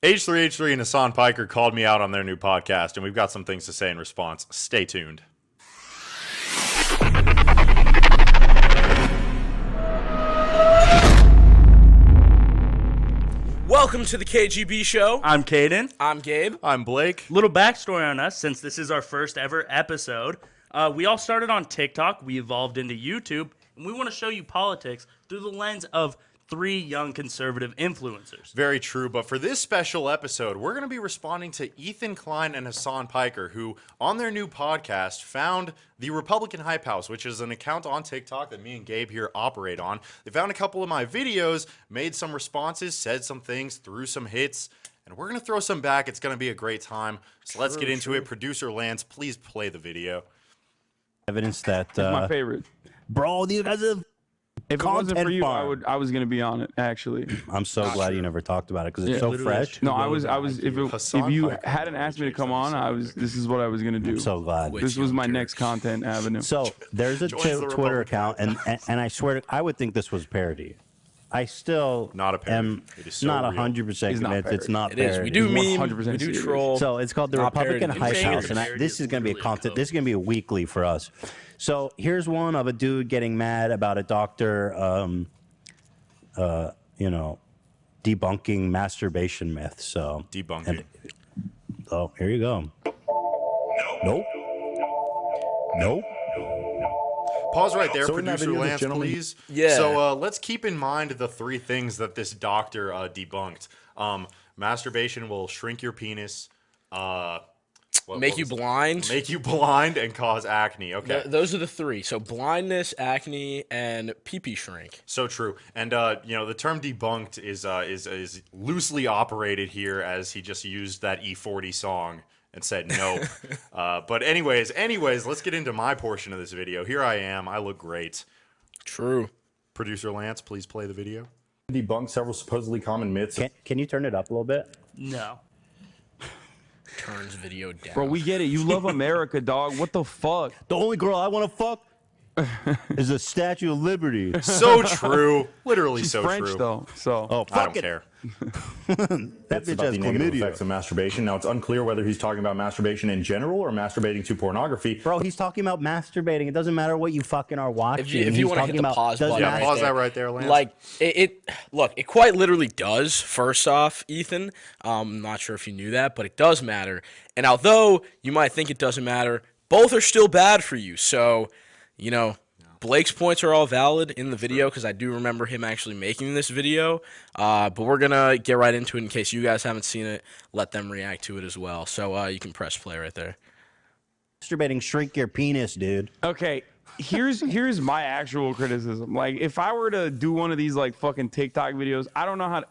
H3H3 and Hasan Piker called me out on their new podcast, and we've got some things to say in response. Stay tuned. Welcome to the KGB show. I'm Caden. I'm Gabe. I'm Blake. Little backstory on us, since this is our first ever episode. We all started on TikTok. We evolved into YouTube, and we want to show you politics through the lens of three young conservative influencers. Very true, but for this special episode, we're going to be responding to Ethan Klein and Hasan Piker, who, on their new podcast, found the Republican Hype House, which is an account on TikTok that me and Gabe here operate on. They found a couple of my videos, made some responses, said some things, threw some hits, and we're going to throw some back. It's going to be a great time, so let's get into it. Producer Lance, please play the video. Evidence that It's my favorite. bro, these guys have If it wasn't for you, farm. I was gonna be on it. Actually, I'm so glad you never talked about it because it's Yeah. so Literally fresh. no, I was. If Hasan you Piker. hadn't asked me to come on, this is what I was gonna do. I'm so glad. This was my next content avenue. So there's a Joins the Twitter Republican account, and I swear I would think this was parody. I still Not a parody. am It is so not real. 100% It's not convinced it's parody. not It parody. is. We do meme. 100% We do serious. troll. So it's called the Not Republican parody. Hype Saying House, it's and parody this is is going to be a literally a content. code. This is going to be a weekly for us. So here's one of a dude getting mad about a doctor, debunking masturbation myths. So Debunking. oh, here you go. Nope. Nope. Pause right there, So in that producer video, this Lance, gentleman- please. Yeah. So let's keep in mind the three things that this doctor debunked. Masturbation will shrink your penis. Make you blind. Make you blind and cause acne. Okay. Those are the three. So blindness, acne, and pee-pee shrink. So true. And the term debunked is loosely operated here, as he just used that E40 song and said no. But anyways, let's get into my portion of this video. Here I am. I look great. True. Producer Lance, please play the video. Debunk several supposedly common myths. Can you turn it up a little bit? No. Turns video down. Bro, we get it. You love America, dog. What the fuck? The only girl I want to fuck is the Statue of Liberty. So true. Literally She's so French true. though, so. Oh, I fuck don't it. care. That It's bitch about has the negative chlamydia. effects of masturbation. Now, it's unclear whether he's talking about masturbation in general or masturbating to pornography. Bro, he's talking about masturbating. It doesn't matter what you fucking are watching. If you He's want to talking hit the about pause does button, Yeah, right pause there. that right there, Lance. Like look, it quite literally does. First off, Ethan, I'm not sure if you knew that, but it does matter. And although you might think it doesn't matter, both are still bad for you. So, Blake's points are all valid in the video because I do remember him actually making this video. But we're gonna get right into it in case you guys haven't seen it. Let them react to it as well. So you can press play right there. masturbating shrink your penis, dude. Okay, here's my actual criticism. Like, if I were to do one of these like fucking TikTok videos, I don't know how to.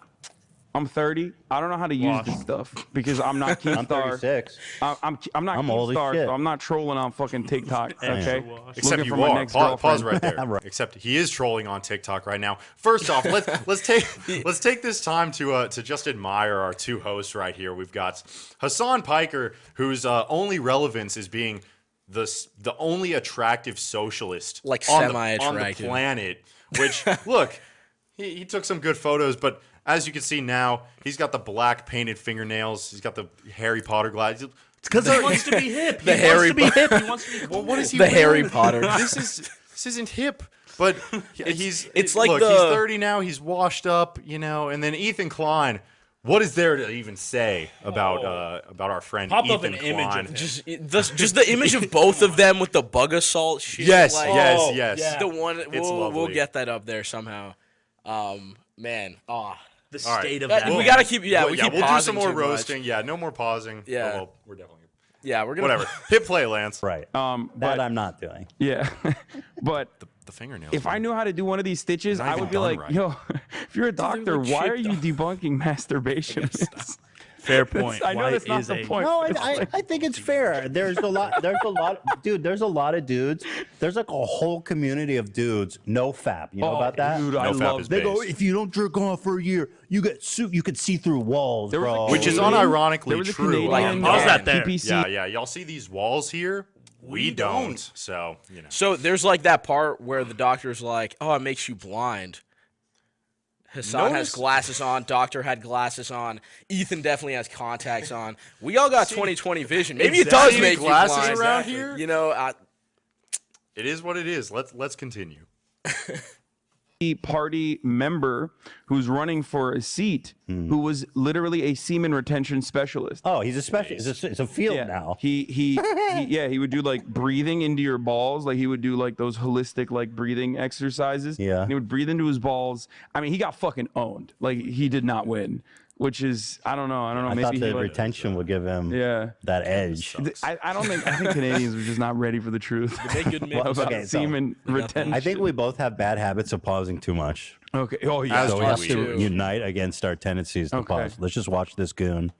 I'm 30. I don't know how to use this stuff because I'm not Keith I'm Star. 36. I'm not I'm Keith old as Star, shit. so I'm not trolling on fucking TikTok. Okay, Except looking you for my are. next Pause girlfriend. right there. Right. Except he is trolling on TikTok right now. First off, let's take this time to just admire our two hosts right here. We've got Hasan Piker, whose only relevance is being the only attractive socialist Like on the semi-attractive. planet. Which look, he took some good photos, but as you can see now, he's got the black painted fingernails. He's got the Harry Potter glasses. It's because he wants to be hip. The He Harry wants to be hip. He wants to be cool. Well, what is he The wearing? Harry Potter. This isn't hip. But it's like look, the- he's 30 now. He's washed up, and then Ethan Klein. What is there to even say about our friend Pop Ethan up an Klein? image of Just the image of both of them with the bug assault shit. Yes, like, yes. yeah. The one we'll lovely. get that up there somehow. Man, The All right. state of That- that. we gotta keep We'll keep do some pausing more too much. roasting. Yeah, no more pausing. Yeah. Well, we're definitely Yeah, we're gonna whatever. Hit play, Lance. Right. But that I'm not doing. yeah, but The fingernails. if I knew how to do one of these stitches, Not I even would be done like, right. yo, if you're a doctor, look why are shaped you up. debunking masturbation? Fair point. I know White that's not is the a- point. No, I think it's fair. There's a lot, dude. There's a lot of dudes. There's like a whole community of dudes. No fap. You know about that? Dude, No I fap love is They go, base. if you don't jerk off for a year, you get sued. You could see through walls, There was a bro. Which is Canadian- unironically there was a true. Canadian, Like, pause that there. PPC. Yeah. Y'all see these walls here? We don't. So So there's like that part where the doctor's like, "Oh, it makes you blind." Hassan has Notice- glasses on. Doctor had glasses on. Ethan definitely has contacts on. We all got 20/20 vision. Maybe it does Exactly. make you Glasses blind. around here? You know, It is what it is. Let's continue. Party member who's running for a seat who was literally a semen retention specialist. Oh, he's a specialist. It's a field Yeah. now. He would do like breathing into your balls. Like he would do like those holistic like breathing exercises. Yeah. And he would breathe into his balls. I mean, he got fucking owned. Like he did not win, which is I don't know. I Maybe thought he the like, retention would give him that edge. I think Canadians were just not ready for the truth. they make good About Okay, so- semen retention. I think we both have bad habits of pausing too much. Okay. Oh yeah. As So we do have we. to unite against our tendencies to Okay. pause. Let's just watch this goon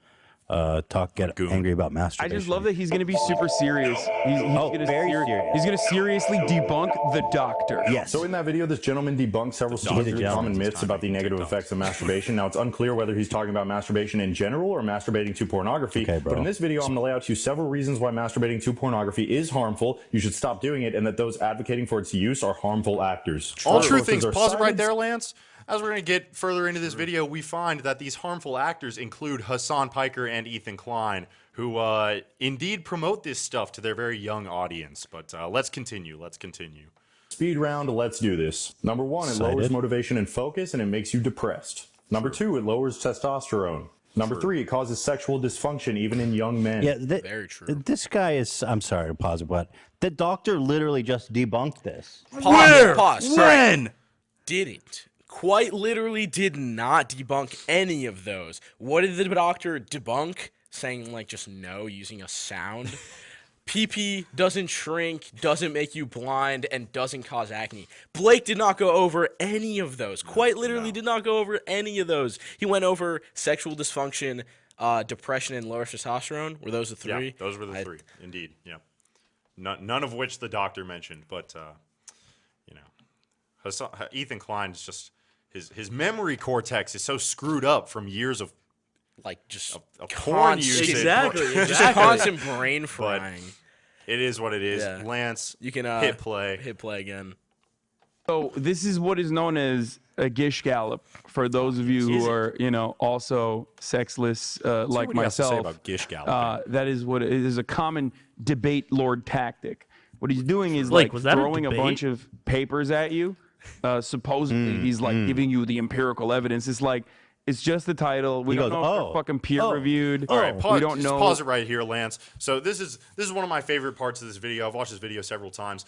get angry about I masturbation. just love that he's going to be super serious. He's gonna very serious. He's going to seriously debunk the doctor. Yes. So in that video, this gentleman debunked several supposedly common myths about the negative effects of masturbation. Now, it's unclear whether he's talking about masturbation in general or masturbating to pornography. Okay, bro. But in this video, I'm going to lay out to you several reasons why masturbating to pornography is harmful, you should stop doing it, and that those advocating for its use are harmful actors. All true Sources things. are Pause it right cited- there, Lance. As we're going to get further into this video, we find that these harmful actors include Hasan Piker and Ethan Klein, who indeed promote this stuff to their very young audience. But let's continue. Speed round, let's do this. Number one, it lowers motivation and focus, and it makes you depressed. Number two, it lowers testosterone. Number three, it causes sexual dysfunction even in young men. Yeah, very true. This guy is. I'm sorry to pause it, but the doctor literally just debunked this. Pause. When? Didn't. Quite literally did not debunk any of those. What did the doctor debunk? Saying, like, just no, using a sound. PP doesn't shrink, doesn't make you blind, and doesn't cause acne. Blake did not go over any of those. Quite literally did not go over any of those. He went over sexual dysfunction, depression, and lower testosterone. Were those the three? Yeah, those were the three. Indeed, yeah. None of which the doctor mentioned, but, you know. Ethan Klein is just... His memory cortex is so screwed up from years of Like, just porn usage. Exactly. Just a constant brain frying. It is what it is. Yeah. Lance, You can hit play. Hit play again. So this is what is known as a gish gallop for those of you who are, also sexless like what do you have to say myself. about gish galloping? That is what it is a common debate lord tactic. What he's doing is Blake, like was that a throwing a debate? bunch of papers at you. Supposedly he's like giving you the empirical evidence. It's like it's just the title. We don't know if they're fucking peer reviewed. All right, we don't just know. pause it right here, Lance. So this is one of my favorite parts of this video. I've watched this video several times.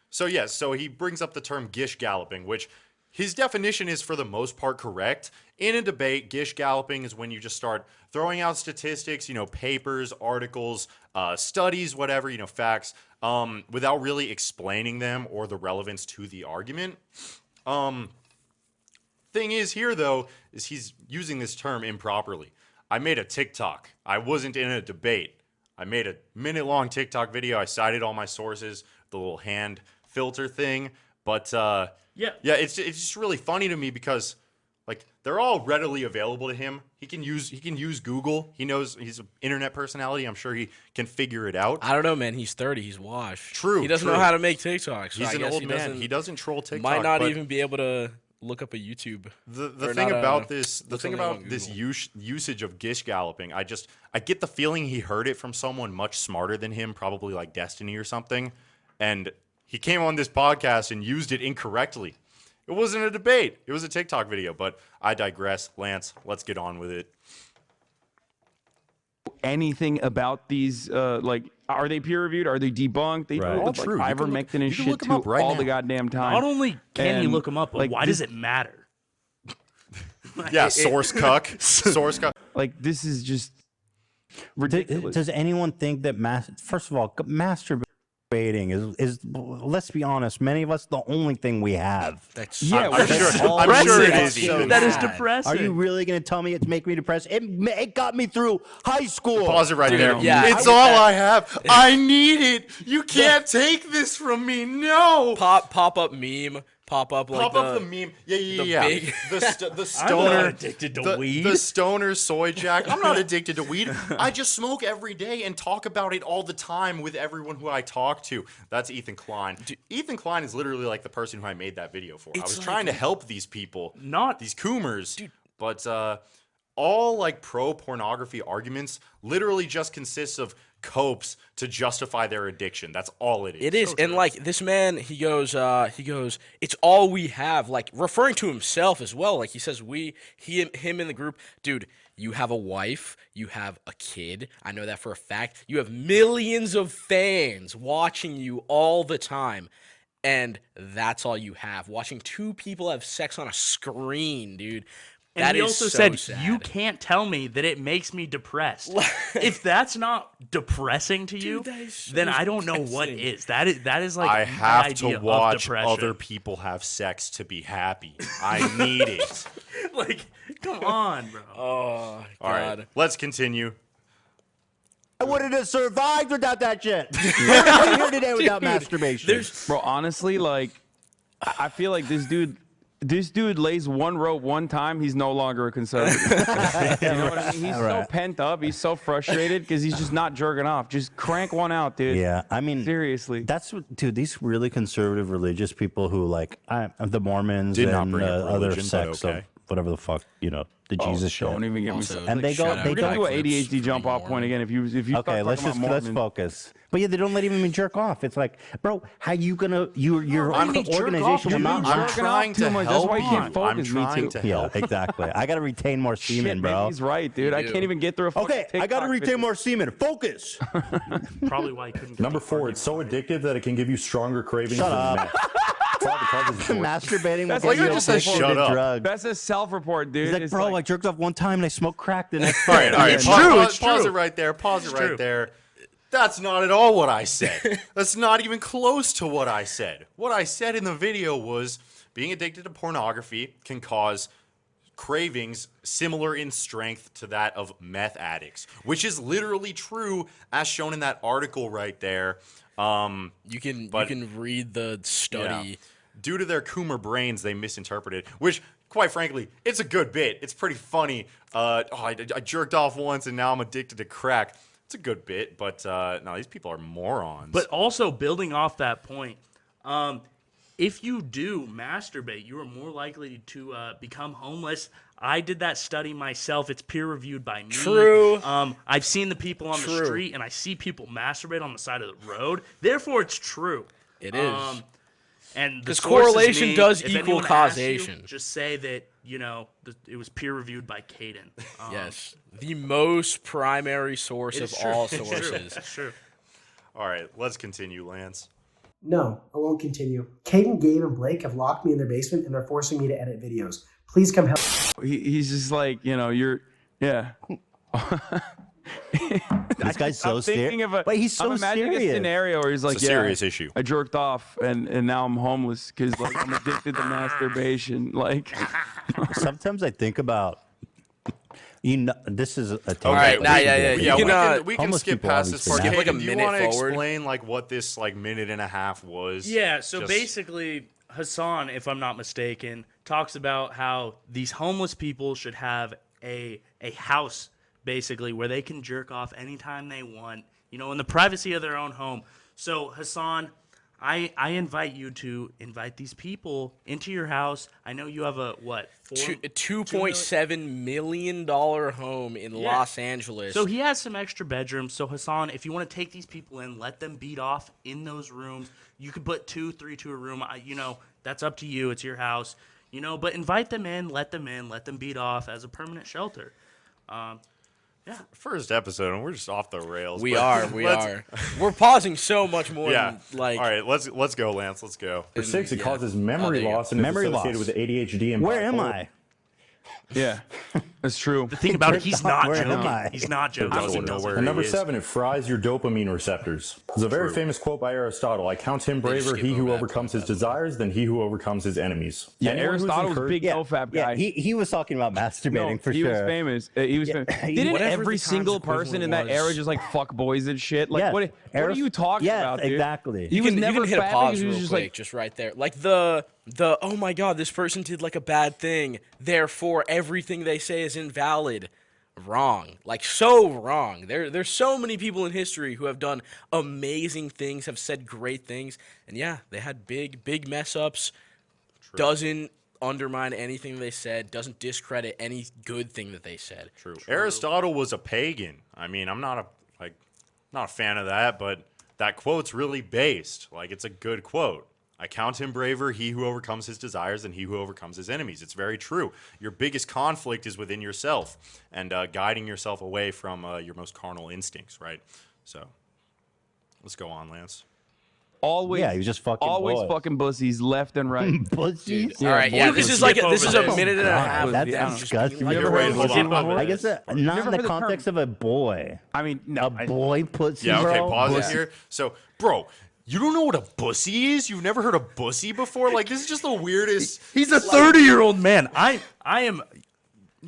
So he brings up the term gish galloping, which his definition is for the most part correct. In a debate, gish galloping is when you just start throwing out statistics, papers, articles, studies, whatever, facts, without really explaining them or the relevance to the argument. Thing is here, though, is he's using this term improperly. I made a TikTok. I wasn't in a debate. I made a minute-long TikTok video. I cited all my sources, the little hand filter thing. But, it's just really funny to me because, like, they're all readily available to him. He can use Google. He knows he's an internet personality. I'm sure he can figure it out. I don't know, man. He's 30. He's washed. True, He doesn't true. know how to make TikToks. So He's I an guess old man. He doesn't troll TikTok. Might not but even be able to look up a YouTube. The Or thing not, about look something up on this Google. usage of gish galloping, I get the feeling he heard it from someone much smarter than him, probably like Destiny or something, and he came on this podcast and used it incorrectly. It wasn't a debate. It was a TikTok video, but I digress. Lance, let's get on with it. Anything about these? Are they peer reviewed? Are they debunked? They Right. all All true. You can ivermectin and you can shit look 'em too up right all now. the goddamn time. Not only can you And, look them up, but like, why this- does it matter? Yeah, source cuck. Source cuck. Like this is just ridiculous. Does anyone think that first of all, masturbating is let's be honest, many of us the only thing we have. That's Yeah, I'm sure it is. Ethan. That is bad. depressing. Are you really going to tell me it's making me depressed? It got me through high school. Pause it right there. yeah, It's all I have. I need it. You can't take this from me. No. pop up meme. pop up like the meme. Yeah. big- The I'm stoner not addicted to weed. The stoner soy jack. I'm not addicted to weed. I just smoke every day and talk about it all the time with everyone who I talk to. That's Ethan Klein. Ethan Klein is literally like the person who I made that video for. I was trying to help these people, Not- these coomers, but all like pro pornography arguments literally just consists of copes to justify their addiction. That's all it is. It is, and like this man, he goes, it's all we have, like referring to himself as well. Like he says, him in the group, dude. You have a wife, you have a kid. I know that for a fact. You have millions of fans watching you all the time, and that's all you have. Watching two people have sex on a screen, dude. And That he is also so said, sad. "You can't tell me that it makes me depressed. If that's not depressing to you, that is so then I don't know what depressing. is. That is like I my have idea to of watch depression. other people have sex to be happy. I need it. Like, come on, bro. Oh All God. right, let's continue. I wouldn't have survived without that shit. I'm here today without masturbation. Bro, honestly, like, I feel like this dude lays one rope one time, he's no longer a conservative. You know what I mean? He's so pent up, he's so frustrated because he's just not jerking off. Just crank one out, dude. Yeah, I mean, seriously. that's what, dude. These really conservative religious people who like the Mormons Did not and bring up other religion, but sects okay. of whatever the fuck, the Jesus shit. Don't even get me Also, started. And they go- shout out they We're gonna do an backflips ADHD for jump off point Mormon. again if you start Okay, let's talking about let's Mormon. focus. But yeah, they don't let even jerk off. It's like, bro, how you gonna your I'm jerk off, organization will dude. not. I'm jerking trying off too to much. help That's why you can't you. I'm focus. Me trying too. to Yeah, help. exactly. I gotta retain more semen, Shit, bro. maybe he's right, dude. I do. can't even get through a fucking Okay, I gotta TikTok retain video. more semen. Focus. Probably why he couldn't. Get Number the 4, argument it's so right. addictive that it can give you stronger cravings Shut than up. meth. Probably causes dork. Masturbating That's will like get you you just said, addicted shut to up. drugs. That's a self-report, dude. He's like, It's bro, I jerked off one time and I smoked crack the next day. All right. It's true, it's Pause true. it right there. Pause it right true. there. That's not at all what I said. That's not even close to what I said. What I said in the video was being addicted to pornography can cause cravings similar in strength to that of meth addicts, which is literally true as shown in that article right there. You can read the study. Yeah. Due to their Coomer brains, they misinterpreted, which, quite frankly, it's a good bit. It's pretty funny. I jerked off once and now I'm addicted to crack. It's a good bit, but no, these people are morons. But also building off that point, if you do masturbate, you are more likely to become homeless. I did that study myself. It's peer reviewed by me. True. I've seen the people on the True. street, and I see people masturbate on the side of the road. Therefore, it's true. It is. And the 'Cause source is correlation me. does If equal anyone asks you, causation. just say that it was peer reviewed by Caden. Yes, the most primary source It of is true. all It's true. sources. It's true. All right, let's continue, Lance. No, I won't continue. Caden, Gabe, and Blake have locked me in their basement and they're forcing me to edit videos. Please come help. He's just like, you're, yeah. This guy's so I'm thinking serious. of a, But he's so I'm imagining serious. a scenario where he's like, It's a serious issue. I jerked off and now I'm homeless because like I'm addicted to masturbation. Like, Sometimes I think about, this is a All right, nah, yeah. Yeah, You can, we can homeless skip people past this obviously part. now. Skip like a Caden, do you minute want to forward. explain like what this like minute and a half was? Yeah, so Just- basically, Hasan, if I'm not mistaken, talks about how these homeless people should have a house, basically, where they can jerk off anytime they want, in the privacy of their own home. So, Hasan, I invite you to invite these people into your house. I know you have a, what, $2.7 million home in Los Angeles. So he has some extra bedrooms. So Hasan, if you want to take these people in, let them beat off in those rooms. You could put 3 to a room. That's up to you. It's your house. But invite them in, let them beat off as a permanent shelter. First episode, and we're just off the rails. we but are. We're pausing so much more Yeah. than like. All right, let's go, Lance. Let's go. For 6, it Yeah. causes Oh, memory there you go. loss and Memory is associated loss. with ADHD and Where am bipolar. I? yeah. That's true. The thing about it, he's not Where am joking. I? He's not joking. Doesn't He know doesn't. where And number he is. 7, it fries your dopamine receptors. There's a very famous quote by Aristotle. I count him braver, skip he over who that overcomes his desires, than he who overcomes his enemies. Yeah, Anyone who's Aristotle was a encouraged- big no-fap guy. he was talking about masturbating No, for he sure. was famous. He was famous. Didn't Whatever every the single times person in equivalent that era was. just like fuck boys and shit? Like Yes. what are you talking about, dude? Exactly. He was you never can hit a fat pause because he was real just quick, like just right there. Like the oh my god, this person did like a bad thing, therefore everything they say is invalid. Wrong. Like so wrong. There's so many people in history who have done amazing things, have said great things, and yeah, they had big mess ups. Doesn't undermine anything they said, doesn't discredit any good thing that they said. True. Aristotle was a pagan. I mean, I'm not a fan of that, but that quote's really based. Like, it's a good quote. I count him braver, he who overcomes his desires, than he who overcomes his enemies. It's very true. Your biggest conflict is within yourself and guiding yourself away from your most carnal instincts, right? So, let's go on, Lance. always. Yeah, he was just fucking always boys. fucking bussies left and right. Pussies? All right, yeah, boy, this can is like skip this is over a this. minute and a half. God, That's Yeah. disgusting. You ever ever heard heard of pussy hold on. before? I guess not Never in the heard the term. context of a boy. I mean, no. A boy pussy, Yeah, okay, bro? pause Pussy. it here. So, bro, you don't know what a bussy is? You've never heard of bussy before? Like, this is just the weirdest. He's a 30-year-old man. I am,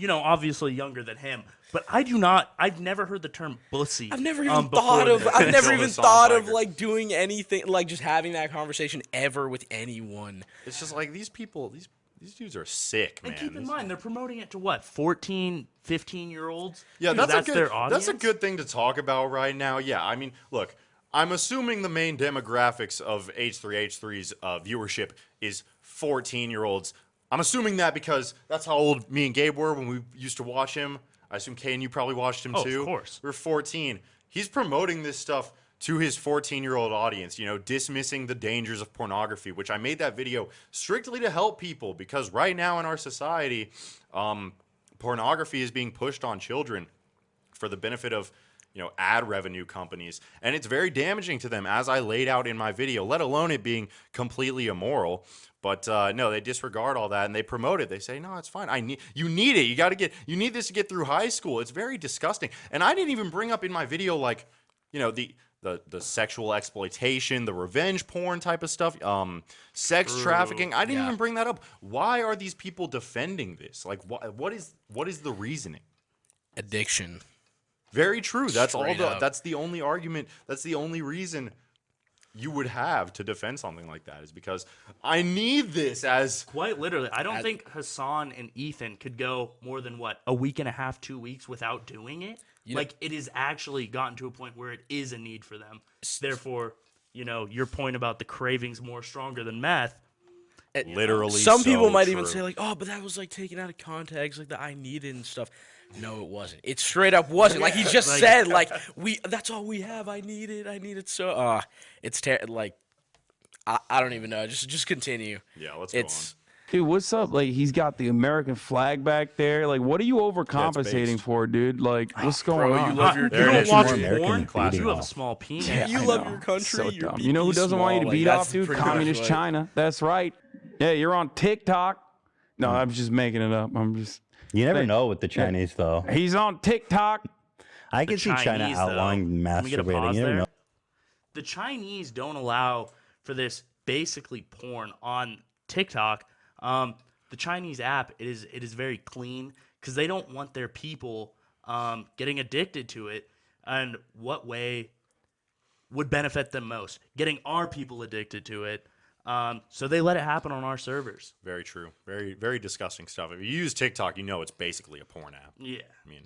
obviously younger than him, but I do not. I've never heard the term bussy. I've never even before thought of. this. I've never Until even Hasan thought of Piker. like doing anything, like just having that conversation ever with anyone. It's just like these people, these dudes are sick, man. And keep in These- mind, they're promoting it to what, 14, 15-year-olds? Yeah, Dude, that's a their good. audience. That's a good thing to talk about right now. Yeah, I mean, look, I'm assuming the main demographics of H3H3's viewership is 14-year-olds. I'm assuming that because that's how old me and Gabe were when we used to watch him. I assume Kay and you probably watched him Oh, too. of course. We were 14. He's promoting this stuff to his 14-year-old audience, dismissing the dangers of pornography, which I made that video strictly to help people because right now in our society, pornography is being pushed on children for the benefit of ad revenue companies, and it's very damaging to them, as I laid out in my video, let alone it being completely immoral. But no, they disregard all that and they promote it. They say, no, it's fine. You need it. You need this to get through high school. It's very disgusting. And I didn't even bring up in my video the sexual exploitation, the revenge porn type of stuff, sex trafficking. I didn't even bring that up. Why are these people defending this? Like, what is the reasoning? Addiction. Very true. That's Straight up. That's the only argument. That's the only reason you would have to defend something like that is because I need this as Quite literally. I don't think Hasan and Ethan could go more than, a week and a half, 2 weeks without doing it. It has actually gotten to a point where it is a need for them. Therefore, your point about the cravings more stronger than meth. literally. Some people so might true. even say like, oh, but that was like taken out of context, like the I needed and stuff. No, it wasn't. It straight up wasn't. Like he just said, like that's all we have. I need it. So, it's like, I don't even know. Just continue. Yeah, let's go on. Dude, what's up? Like, he's got the American flag back there. Like, what are you overcompensating based. for, dude? Like, what's going on? you love your You There it don't is. watch More American porn? beauty. You have a small penis. You I love know. your country. So Your dumb. You know who BB doesn't want you to small, beat like, off, that's dude? pretty much Communist what- China. That's right. Yeah, you're on TikTok. No, I'm just making it up. You never know with the Chinese, though. He's on TikTok. I can see China Chinese, though. outlawing Can we get a masturbating. pause You never there? know. The Chinese don't allow for this basically porn on TikTok. The Chinese app, it is very clean because they don't want their people getting addicted to it. And what way would benefit them most? Getting our people addicted to it. So they let it happen on our servers. Very true. Very, very disgusting stuff. If you use TikTok, it's basically a porn app. Yeah, I mean,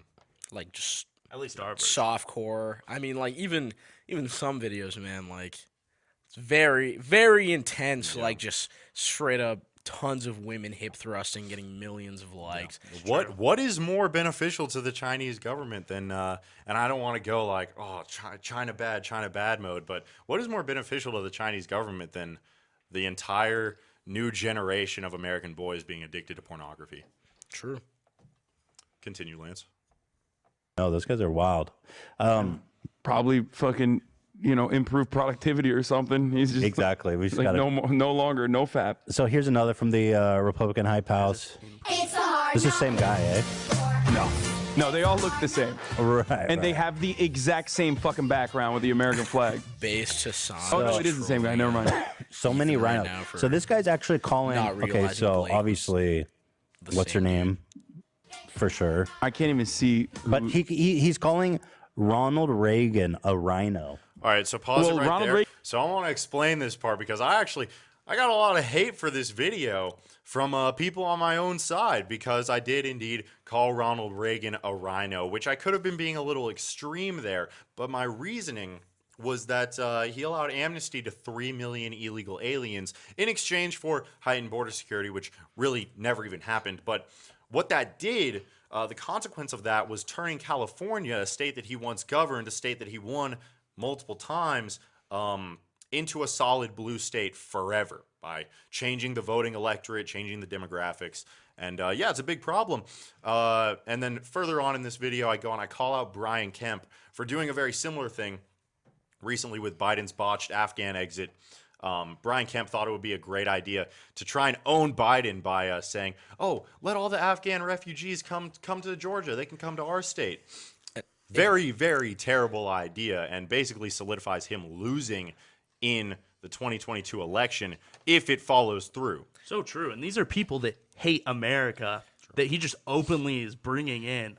like just at least our version. softcore. I mean, like even some videos, man. Like it's very, very intense. Like just straight up tons of women hip thrusting, getting millions of likes. what is more beneficial to the Chinese government than? And I don't want to go like, oh, China bad mode. But what is more beneficial to the Chinese government than the entire new generation of American boys being addicted to pornography? True. Continue, Lance. No, those guys are wild. Probably fucking, improve productivity or something. He's just Exactly. We just like gotta... no longer no fap. So here's another from the Republican Hype House. This is the same guy, eh? No, they all look the same. Right. And they have the exact same fucking background with the American flag. Based Hasan. Oh, no, it is the same guy. Never mind. So many right rhinos. now for So this guy's actually calling. not Okay, realizing so Blake was obviously, what's her same name? For sure. I can't even see. But he's calling Ronald Reagan a rhino. All right, so pause it Well, right Ronald there. Reagan- So I want to explain this part because I got a lot of hate for this video from people on my own side because I did indeed call Ronald Reagan a rhino, which I could have been being a little extreme there. But my reasoning was that he allowed amnesty to 3 million illegal aliens in exchange for heightened border security, which really never even happened. But what that did, the consequence of that was turning California, a state that he once governed, a state that he won multiple times, into a solid blue state forever by changing the voting electorate, changing the demographics. And yeah, it's a big problem. And then further on in this video, I go and I call out Brian Kemp for doing a very similar thing recently with Biden's botched Afghan exit. Brian Kemp thought it would be a great idea to try and own Biden by saying, oh, let all the Afghan refugees come to Georgia. They can come to our state. Very, very terrible idea, and basically solidifies him losing in the 2022 election if it follows through. So true. And these are people that hate America that he just openly is bringing in.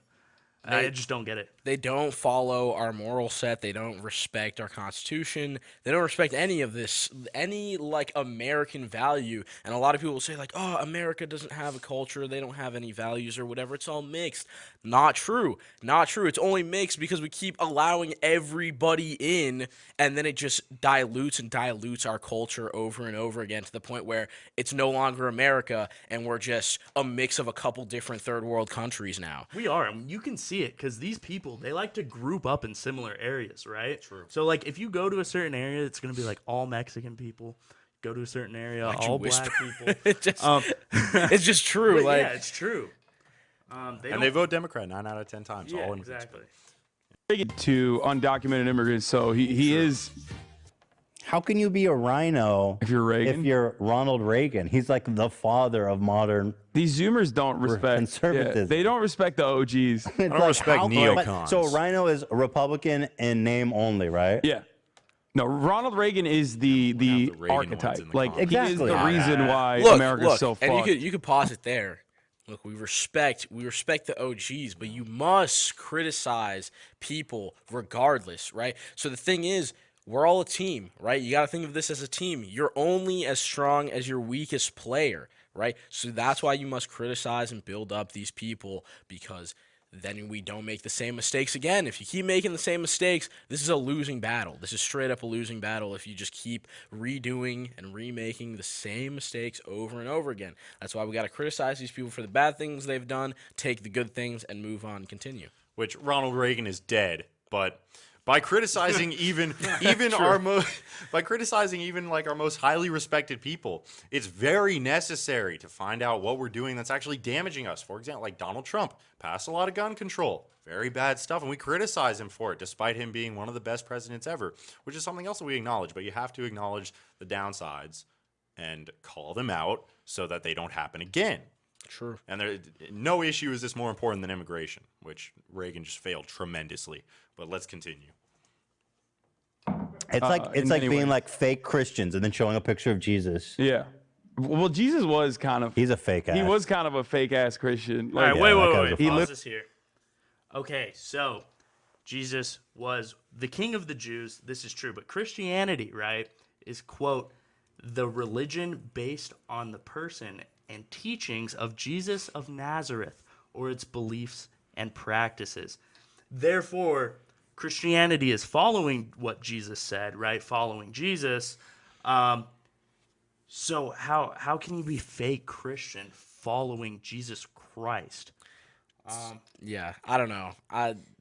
I just don't get it. They don't follow our moral set. They don't respect our Constitution. They don't respect any of this, any like American value. And a lot of people will say like, oh, America doesn't have a culture. They don't have any values or whatever. It's all mixed. Not true. Not true. It's only mixed because we keep allowing everybody in, and then it just dilutes and dilutes our culture over and over again to the point where it's no longer America and we're just a mix of a couple different third world countries now. We are, and you can see it because these people, they like to group up in similar areas, right? True. So, like, if you go to a certain area, it's going to be like all Mexican people. Go to a certain area, all black people. It's just true. Like, yeah, it's true. They vote Democrat 9 out of 10 times. Yeah, all in exactly. To undocumented immigrants, so he is. How can you be a rhino If you're Reagan? if you're Ronald Reagan? He's like the father of modern. These Zoomers don't respect conservatism. They don't respect the OGs. I don't respect neocons. So a rhino is a Republican in name only, right? Yeah. No, Ronald Reagan is the Reagan ones archetype. in the Like comments. he is Exactly. the reason why look, America's so fucked. and you could pause it there. Look, we respect the OGs, but you must criticize people regardless, right? So the thing is, we're all a team, right? You got to think of this as a team. You're only as strong as your weakest player, right? So that's why you must criticize and build up these people, because then we don't make the same mistakes again. If you keep making the same mistakes, this is a losing battle. This is straight up a losing battle if you just keep redoing and remaking the same mistakes over and over again. That's why we got to criticize these people for the bad things they've done, take the good things, and move on and continue. Which Ronald Reagan is dead, but by criticizing by criticizing even like our most highly respected people, it's very necessary to find out what we're doing that's actually damaging us. For example, like Donald Trump passed a lot of gun control, very bad stuff, and we criticize him for it, despite him being one of the best presidents ever, which is something else that we acknowledge. But you have to acknowledge the downsides and call them out so that they don't happen again. True. And no issue is this more important than immigration, which Reagan just failed tremendously. But let's continue. It's like in being many ways. like fake Christians and then showing a picture of Jesus. Yeah. Well, Jesus was kind of. He's a fake ass. He was kind of a fake ass Christian. All right, Like, wait. that guy's a Pause fuck. this here. Okay, so Jesus was the king of the Jews. This is true. But Christianity, right, is, quote, the religion based on the person and teachings of Jesus of Nazareth, or its beliefs and practices. Therefore, Christianity is following what Jesus said, right? Following Jesus. So how can you be fake Christian following Jesus Christ? Yeah, I don't know.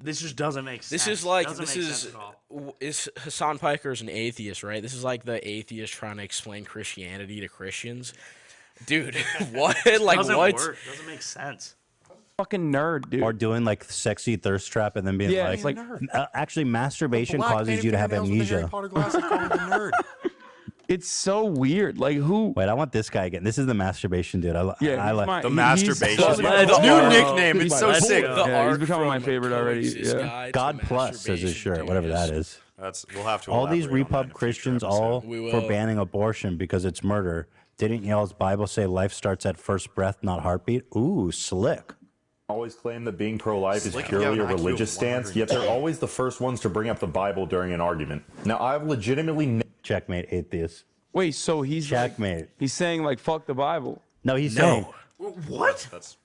This just doesn't make sense. This is like Doesn't this make is sense at all. is Hasan Piker is an atheist, right? This is like the atheist trying to explain Christianity to Christians. Dude, what? Like Doesn't what? work. Doesn't make sense. fucking nerd, dude. Or doing like sexy thirst trap and then being Yeah, like, it's like actually masturbation Black causes painted you to have fingernails with the Harry amnesia. Potter glasses called him a nerd. It's so weird. Like who? Wait, I want this guy again. This is the masturbation dude. I Yeah, like. he's my- The he's masturbation. totally It's my new boy. nickname. It's so Let's sick. go. The Yeah, he's arc becoming my from favorite already. Coexist Yeah. Guide to God plus says his Masturbation, shirt, dude, whatever that is- is. We'll have to. All these elaborate on that in Repub a future Christians episode. all We for will. banning abortion because it's murder. Didn't y'all's Bible say life starts at first breath, not heartbeat? Ooh, slick. Always claim that being pro-life is Like, purely you a have an IQ of religious stance, yet they're always the first ones to bring up the Bible during an argument. Now, I've legitimately Checkmate, atheist. Wait, so he's like, Checkmate. he's saying like fuck the Bible. No, he's saying, What? That's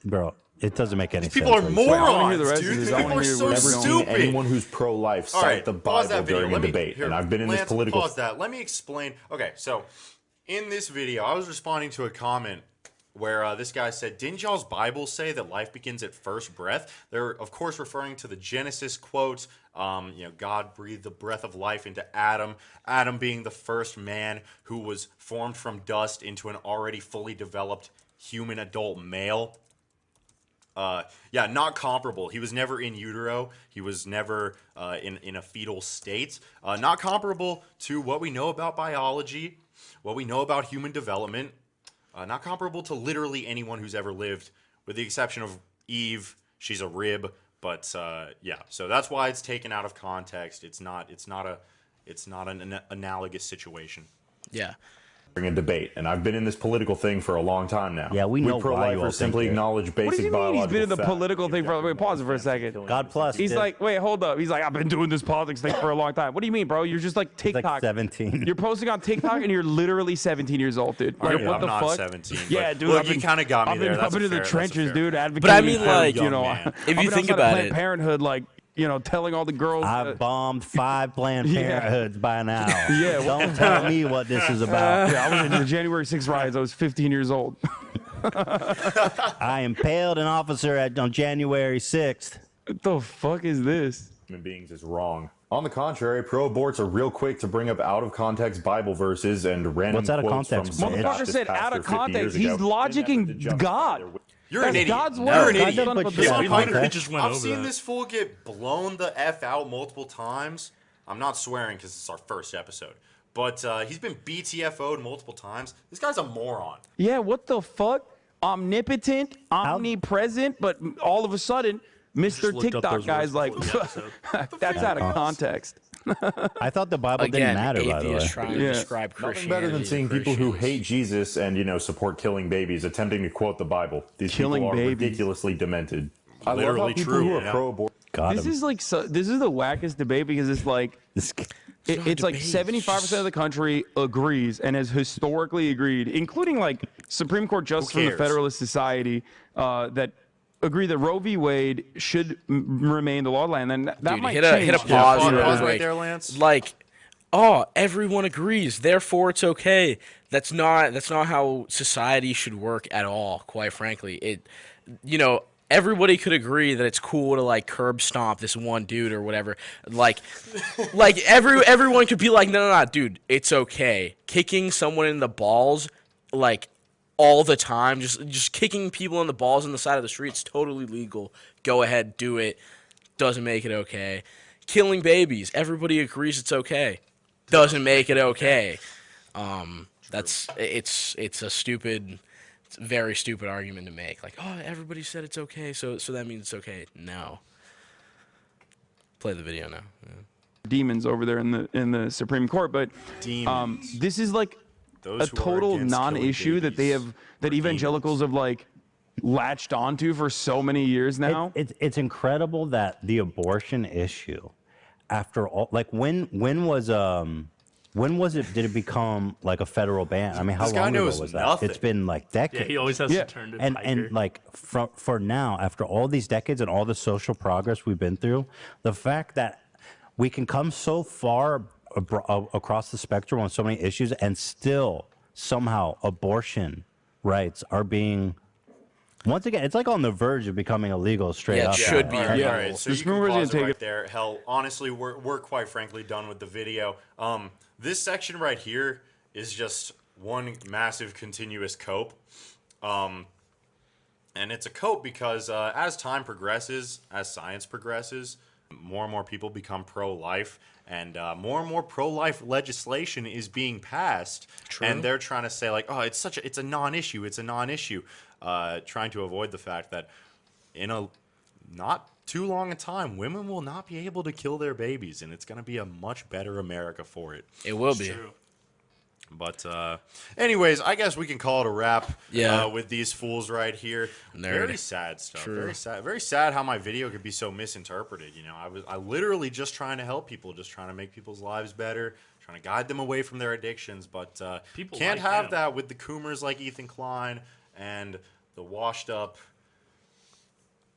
bro, it doesn't make any sense. people are what he's saying. I wanna hear morons, the rest of dude. this. These I people wanna are hear so whatever seen stupid. anyone who's pro-life All cite right, the pause Bible that video. during a Let me, debate, here, and I've been in this Lance, political. Pause that. Let me explain. Okay, so in this video, I was responding to a comment where this guy said, "Didn't y'all's Bible say that life begins at first breath?" They're of course referring to the Genesis quote. God breathed the breath of life into Adam. Adam being the first man who was formed from dust into an already fully developed human adult male. Not comparable. He was never in utero. He was never in a fetal state. Not comparable to what we know about biology, what we know about human development. Not comparable to literally anyone who's ever lived, with the exception of Eve. She's a rib, but so that's why it's taken out of context. It's not an analogous situation. Yeah. During a debate, and I've been in this political thing for a long time now. Yeah, we know why you all pro-lifers simply think that. acknowledge basic What does he mean biological he's been in the fact. political thing for? Wait, pause it for a second. God plus. He's dude. like, wait, hold up. He's like, I've been doing this politics thing for a long time. What do you mean, bro? You're just like He's TikTok. like 17. You're posting on TikTok and you're literally 17 years old, dude. Like, Yeah, what I'm the not fuck? 17. Yeah, but, dude. Look, I've you been- kind of got me I've there. been That's up into the fair. trenches, dude. Advocating. But I mean, for, like, you know, man. If you I've been think outside of about Planned it- Parenthood, like, you know, telling all the girls. I've bombed 5 Planned Yeah. Parenthoods by now. Yeah, well- Don't tell me what this is about. yeah, I was in the January 6th riots. I was 15 years old. I impaled an officer on January 6th. What the fuck is this? Human beings is wrong. On the contrary, pro-aborts are real quick to bring up out-of-context Bible verses and random What's out of quotes context? from some Motherfucker Baptist said out of pastor 50 years context. He's ago. logicking God. You're an That's idiot. God's You're word. an God idiot. doesn't put shit this in in Hasan context. Piker, We just went I've over seen that. this fool get blown the F out multiple times. I'm not swearing because it's our first episode. But he's been BTFO'd multiple times. This guy's a moron. Yeah, what the fuck? Omnipotent, omnipresent, but all of a sudden, Mr. looked up TikTok those guy's words like, before the episode. that's out of context. I thought the Bible Again, didn't matter, by the way. atheists trying to Yeah. describe Nothing Christianity. better than to seeing people who Christians. hate Jesus and support killing babies attempting to quote the Bible. These Killing people are babies. ridiculously demented. I love Literally how people true, who are yeah. pro-abort Got This him. is like this is the wackest debate because it's like This- it's like debate, 75% of the country agrees and has historically agreed, including like Supreme Court justice from the cares? Federalist Society, that agree that Roe v. Wade should remain the law of the land. And that Dude, might hit a change. pause, Pause real right quick. there, Lance. Like, oh, everyone agrees, therefore it's okay. That's not how society should work at all. Quite frankly, everybody could agree that it's cool to like curb stomp this one dude or whatever. Like everyone could be like, no, dude, it's okay. Kicking someone in the balls, like all the time, just kicking people in the balls on the side of the street, it's totally legal. Go ahead, do it. Doesn't make it okay. Killing babies, everybody agrees it's okay. Doesn't make it okay. It's a stupid. It's a very stupid argument to make. Like, oh, everybody said it's okay, so that means it's okay. No. Play the video now. Yeah. Demons over there in the Supreme Court, but Demons. this is like Those a who are total against killing non-issue that they babies have that are evangelicals have like latched onto for so many years now. It's incredible that the abortion issue, after all, like when was it? Did it become like a federal ban? I mean, how This guy long ago knows was that? nothing. It's been like decades. Yeah, he always has Yeah. to turn to and Piker. like for now, after all these decades and all the social progress we've been through, the fact that we can come so far across the spectrum on so many issues, and still somehow abortion rights are being, once again, it's like on the verge of becoming illegal straight Yeah, it up. should be. All right, Yeah. all right. So The you Supreme can Court's gonna pause it take right it- there. Hell, honestly, we're quite frankly done with the video. This section right here is just one massive continuous cope. And it's a cope because as time progresses, as science progresses, more and more people become pro-life, and more and more pro-life legislation is being passed. True. And they're trying to say like, oh, it's a non-issue. It's a non-issue, trying to avoid the fact that in a not too long a time, women will not be able to kill their babies, and it's going to be a much better America for it. It will be. True. But anyways, I guess we can call it a wrap. Yeah. With these fools right here. Nerd. Very sad stuff. True. Very sad. Very sad how my video could be so misinterpreted. You know, I literally just trying to help people, just trying to make people's lives better, trying to guide them away from their addictions. But People can't like have him. that with the coomers like Ethan Klein and the washed up.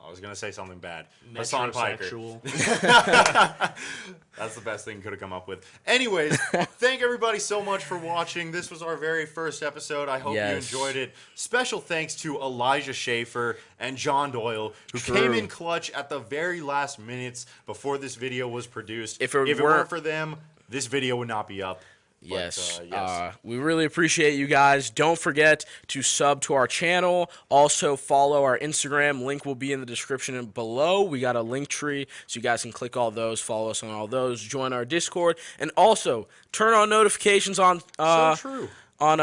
I was gonna say something bad. Hasan Piker. Metrosexual. That's the best thing could have come up with. Anyways, thank everybody so much for watching. This was our very first episode. I hope you enjoyed it. Special thanks to Elijah Schaefer and John Doyle, who came in clutch at the very last minutes before this video was produced. If it weren't weren't for them, this video would not be up. Yes. Yes. We really appreciate you guys. Don't forget to sub to our channel. Also follow our Instagram. Link will be in the description below. We got a link tree, so you guys can click all those, follow us on all those, join our Discord, and also turn on notifications on So true. on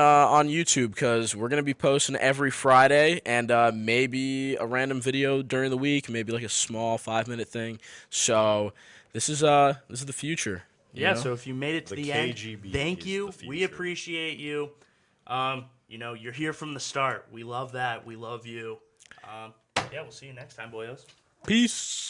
YouTube, because we're gonna be posting every Friday, and maybe a random video during the week, maybe like a small 5-minute thing. So this is the future. Yeah, You know? so if you made it to The the end, KGB thank is you. the We future. appreciate you. You know, you're here from the start. We love that. We love you. Yeah, we'll see you next time, boyos. Peace.